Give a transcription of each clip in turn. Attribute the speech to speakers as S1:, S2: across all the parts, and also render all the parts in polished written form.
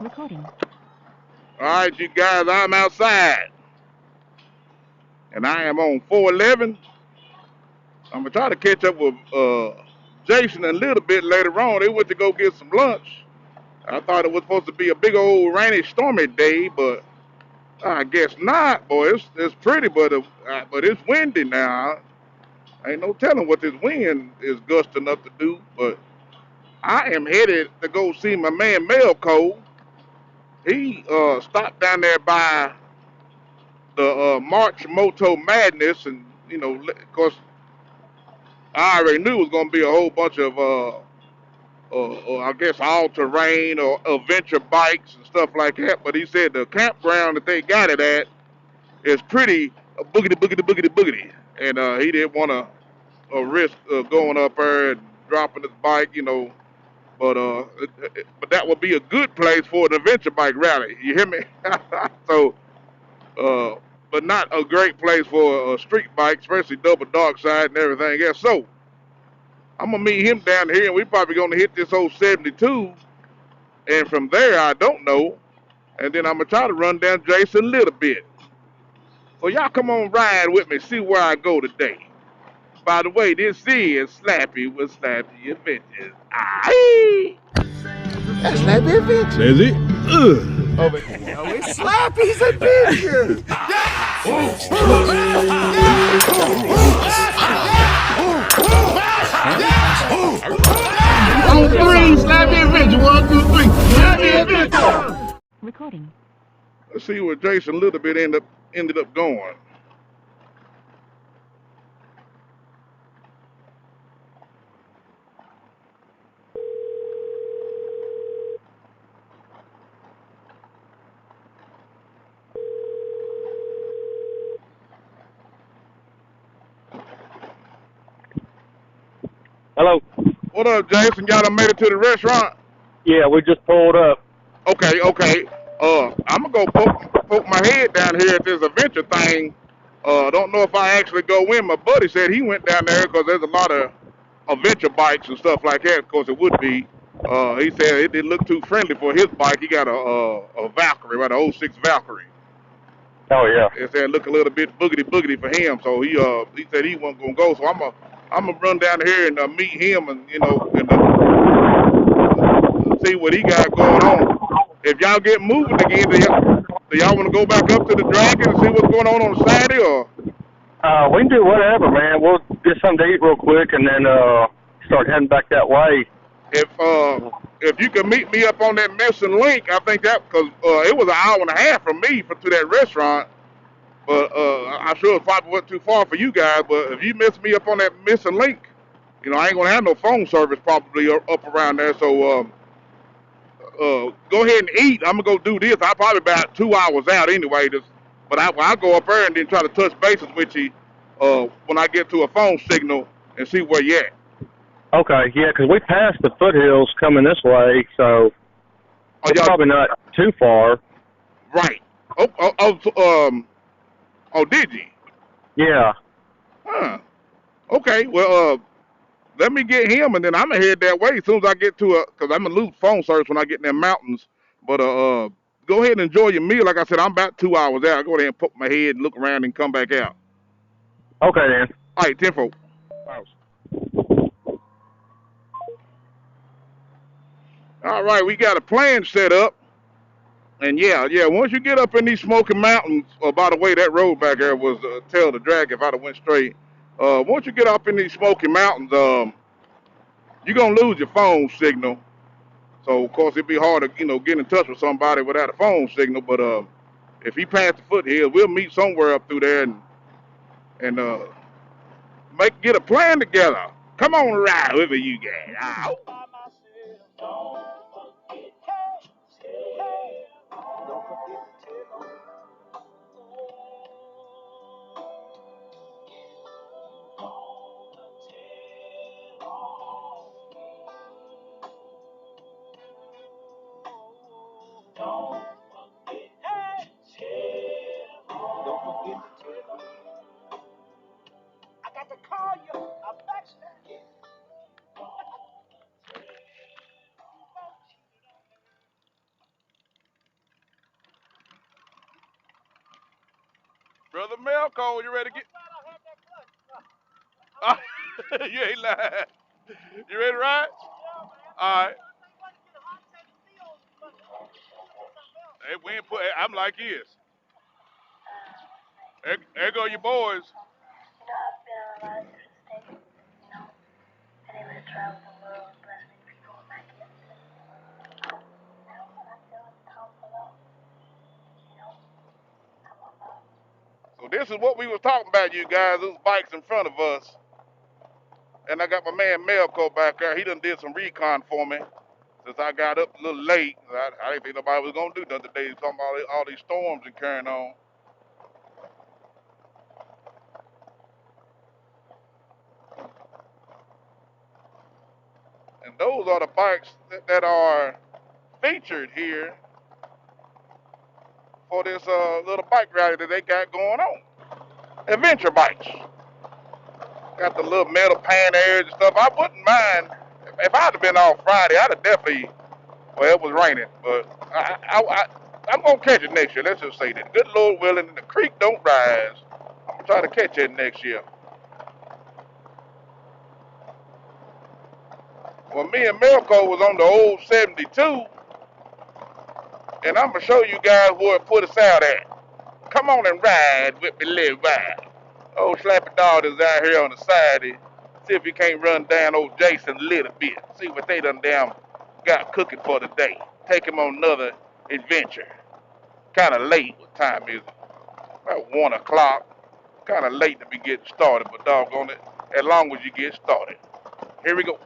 S1: Recording.
S2: All right, you guys, I'm outside, and I am on 411. I'm gonna try to catch up with Jason a little bit later on. They went to go get some lunch. I thought it was supposed to be a big old rainy, stormy day, but I guess not. Boy, it's pretty, but it's windy now. Ain't no telling what this wind is gusting up to do. But I am headed to go see my man Mel-Co. He stopped down there by the March Moto Madness, and of course, I already knew it was going to be a whole bunch of, I guess, all-terrain or adventure bikes and stuff like that. But he said the campground that they got it at is pretty boogity, boogity, boogity, boogity, and he didn't want to risk going up there and dropping his bike. But that would be a good place for an adventure bike rally. You hear me? So. Uh, but not a great place for a street bike, especially double dark side and everything else. So I'm gonna meet him down here, and we probably gonna hit this old 72, and from there I don't know, and then I'm gonna try to run down Jason a little bit. So y'all come on ride with me, see where I go today. By the way, this is Slappy with Slappy Adventures. Aye.
S3: That's Slappy Adventure.
S4: Is it? Ugh.
S3: Oh, but no, it's Slappy's Adventure.
S4: On three, Slappy Adventure. 1, 2, 3. Slappy Adventure.
S1: Recording.
S2: Let's see where Jason a little bit ended up going.
S5: Hello.
S2: What up, Jason? Y'all done made it to the restaurant?
S5: Yeah, we just pulled up.
S2: Okay. I'm gonna go poke my head down here at this adventure thing. Don't know if I actually go in. My buddy said he went down there because there's a lot of adventure bikes and stuff like that. Of course, it would be. He said it didn't look too friendly for his bike. He got a Valkyrie, right, a '06 Valkyrie.
S5: Oh yeah.
S2: He said it looked a little bit boogity boogity for him. So he said he wasn't gonna go. So I'm gonna run down here and meet him and see what he got going on. If y'all get moving again, do y'all want to go back up to the Dragon and see what's going on Saturday, or
S5: We can do whatever, man. We'll get something to eat real quick and then start heading back that way.
S2: if you can meet me up on that missing link, I think that because it was an hour and a half from me to that restaurant, but I'm sure it probably wasn't too far for you guys. But if you miss me up on that missing link, I ain't gonna have no phone service probably up around there. So go ahead and eat. I'm gonna go do this. I'll probably about 2 hours out anyway. But I'll go up there and then try to touch bases with you when I get to a phone signal and see where you at.
S5: Okay, yeah, 'cause we passed the foothills coming this way, so it's probably not too far.
S2: Right. Oh, did you?
S5: Yeah.
S2: Huh. Okay. Well, let me get him, and then I'm gonna head that way as soon as I get to because I'm gonna lose phone service when I get in them mountains. But go ahead and enjoy your meal. Like I said, I'm about 2 hours out. I go ahead and poke my head and look around and come back out.
S5: Okay, then.
S2: All right, 10-4. All right, we got a plan set up. And yeah, once you get up in these Smoky Mountains, by the way, that road back there was Tail the Drag if I'd have went straight. Once you get up in these Smoky Mountains, you're going to lose your phone signal. So, of course, it'd be hard to, get in touch with somebody without a phone signal. But if he passed the foothills, we'll meet somewhere up through there and get a plan together. Come on, ride with me, you guys. Brother Mel-Co, you ready to get? You ain't lying. You ready to ride? All right. Hey, we ain't put. I'm like this. There go your boys. So this is what we was talking about, you guys. Those bikes in front of us, and I got my man Mel-Co back there. He done did some recon for me since I got up a little late. I didn't think nobody was gonna do nothing today. Talking about all these storms and carrying on. And those are the bikes that are featured here for this little bike rally that they got going on. Adventure bikes. Got the little metal pan areas and stuff. I wouldn't mind if I'd have been off Friday. I'd have definitely. Well, it was raining, but I'm gonna catch it next year. Let's just say that. Good Lord willing, the creek don't rise. I'm gonna try to catch it next year. Well, me and Mel-Co was on the old 72, and I'm gonna show you guys where it put us out at. Come on and ride with me, live ride. Old lappydog is out here on the side. See if he can't run down old Jason a little bit. See what they done damn got cooking for the day. Take him on another adventure. Kind of late. What time is it? About 1 o'clock. Kind of late to be getting started, but doggone it, as long as you get started. Here we go.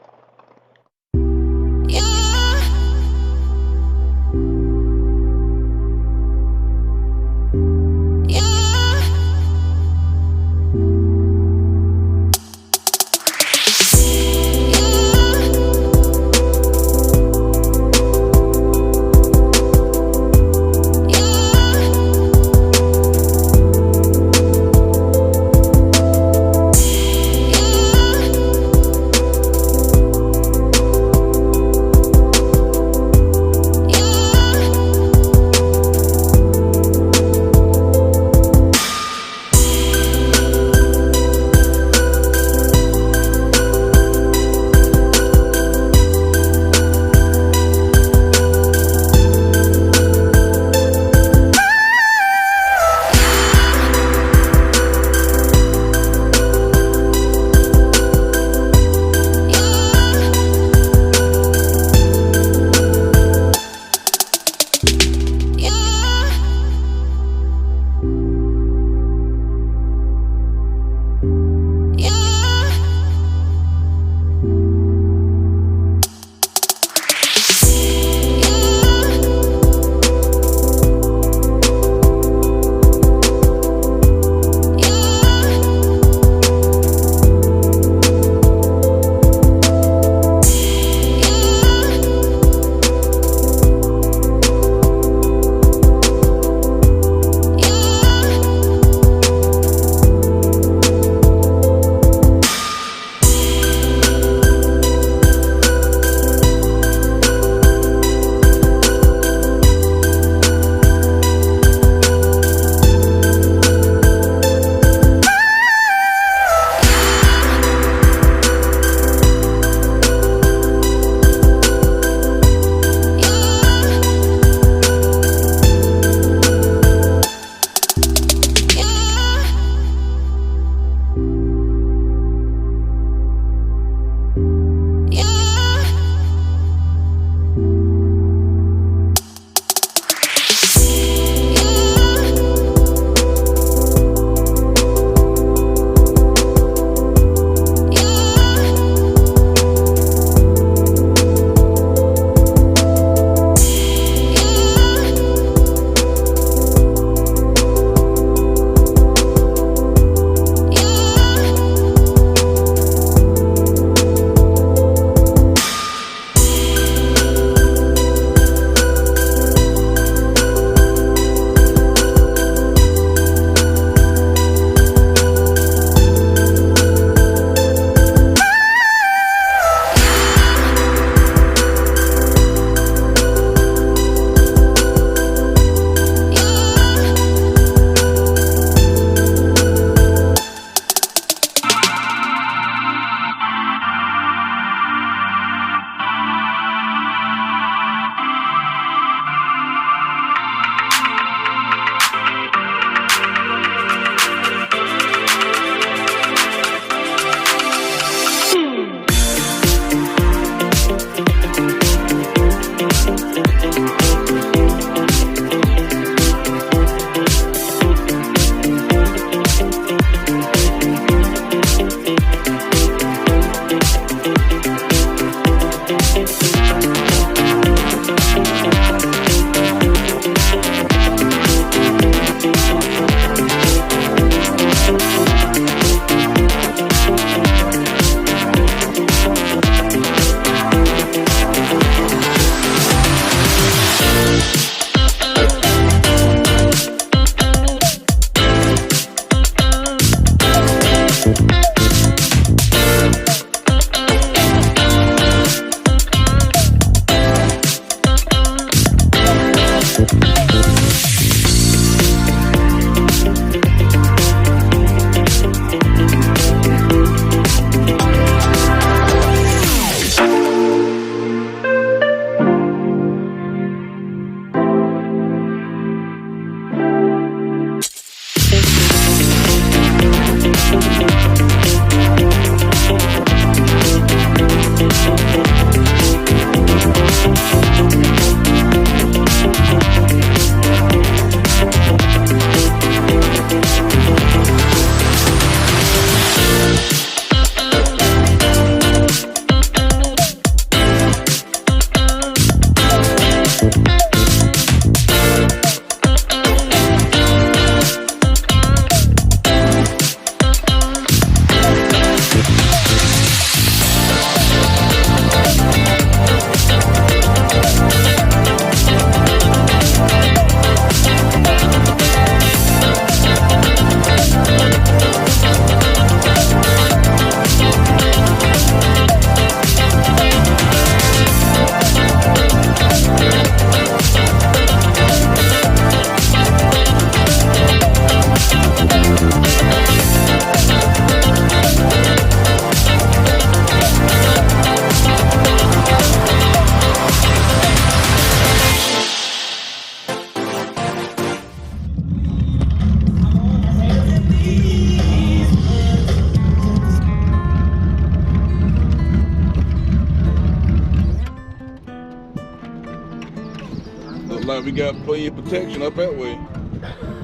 S2: we got plenty of protection up that way.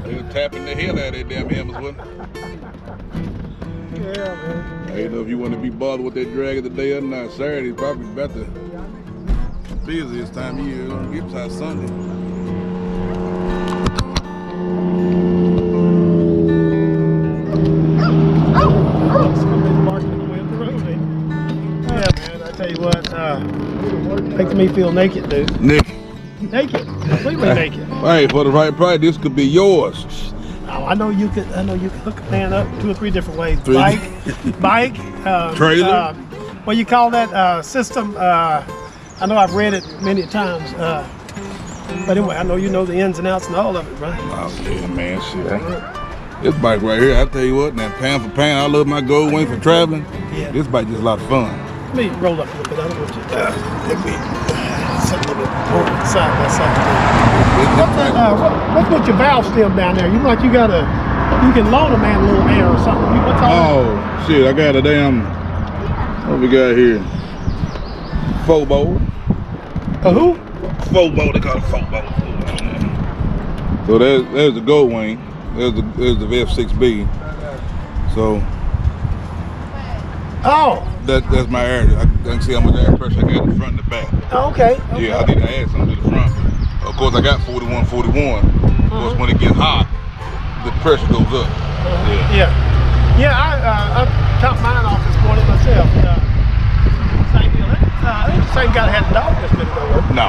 S2: They were tapping the hell out of that damn hammers, wasn't it?
S1: Yeah, man.
S2: I don't know if you want to be bothered with that drag of the day or not. Saturday's probably about the busiest time of year. It's gonna get past Sunday.
S1: Somebody's barking at the way up the road, ain't it? Yeah, man, I tell you what, makes me feel naked, dude.
S2: Nick.
S1: Naked, completely naked.
S2: Hey, for the right price, this could be yours.
S1: Oh, I know you could hook a man up 2 or 3 different ways. Bike,
S2: Trailer.
S1: what you call that system? I know I've read it many times. But anyway, I know you know the ins and outs and all of it, right?
S2: Oh yeah, man, shit. This bike right here, I tell you what, now pound for pound, I love my gold wing for traveling.
S1: Yeah.
S2: This bike just a lot of fun.
S1: Let me roll up a little bit. I don't want you to sit a little bit more side by side. What's with your valve stem down there? You like you can loan a man a little air or something. What's all
S2: Oh shit, I got a damn, what we got here? Fobo.
S1: A who?
S2: Fobo, they call it Fobo. So there's the gold wing. There's the F6B. So that's my air. I can see how much air pressure I got in the front and the back.
S1: Oh, okay.
S2: Yeah, I need to add something to the front. Of course, I got 41. Of course, when it gets hot, the pressure goes up.
S1: Yeah. I topped mine off this morning myself. Same deal. I think the same guy that had the dog just minute ago.
S2: No.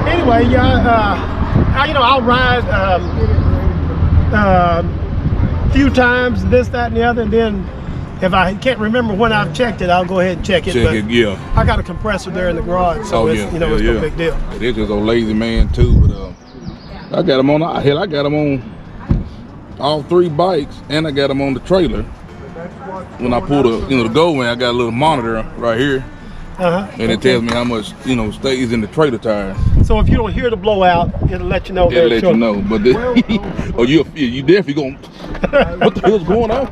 S1: Anyway, I'll ride a few times, this, that, and the other, and then if I can't remember when I've checked it, I'll go ahead and check it.
S2: Yeah.
S1: I got a compressor there in the garage, so it's no big deal.
S2: It is just a lazy man too, but I got him on. Hell, I got him on all 3 bikes, and I got him on the trailer. When I pull the gold wing, I got a little monitor right here. And it tells me how much stays in the trailer tire.
S1: So if you don't hear the blowout, it'll let you know.
S2: It'll let you know. But this, you definitely gonna. What the hell's going on?